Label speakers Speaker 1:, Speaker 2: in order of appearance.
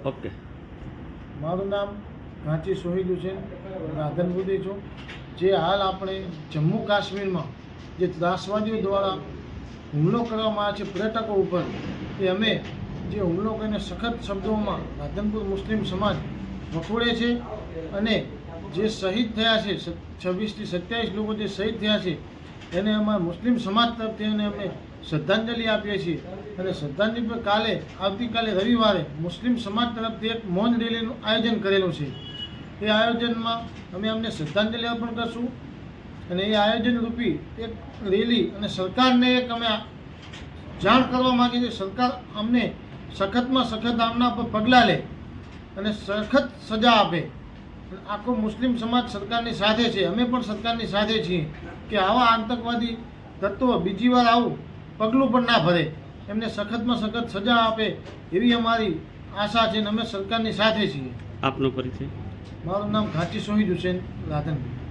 Speaker 1: Okay.
Speaker 2: મારું નામ ઘાંચી શહીદ હુસેન રાધનપુરી છું. જે હાલ આપણે જમ્મુ કાશ્મીરમાં જે ત્રાસવાદીઓ દ્વારા હુમલો કરવામાં આવે છે પર્યટકો ઉપર, એ અમે જે હુમલો કરીને સખત શબ્દોમાં રાધનપુર મુસ્લિમ સમાજ વખોડે છે. અને જે શહીદ થયા છે 26 થી 27 લોકો જે શહીદ થયા છે એને અમારા મુસ્લિમ સમાજ તરફથી એને અમે શ્રદ્ધાંજલિ આપીએ છીએ. અને શ્રદ્ધાંજલિ પર આવતીકાલે રવિવારે મુસ્લિમ સમાજ તરફથી એક મૌન રેલીનું આયોજન કરેલું છે. એ આયોજનમાં અમે અમને શ્રદ્ધાંજલિ અર્પણ કરશું. અને એ આયોજન રૂપી એક રેલી અને સરકારને એક અમે જાણ કરવા માગીએ છીએ, સરકાર અમને સખતમાં સખત આમના પર પગલાં લે અને સખત સજા આપે. આખો મુસ્લિમ સમાજ સરકારની સાથે છે, અમે પણ સરકારની સાથે છીએ કે આવા આતંકવાદી તત્વો બીજી વાર આવું પગલું પણ ના ભરે, એમને સખતમાં સખત સજા આપે એવી અમારી આશા છે. અને અમે સરકારની સાથે છીએ.
Speaker 1: આપનો પરિચય?
Speaker 2: મારું નામ ઘાંચી શહીદ હુસેન રાધનપુર.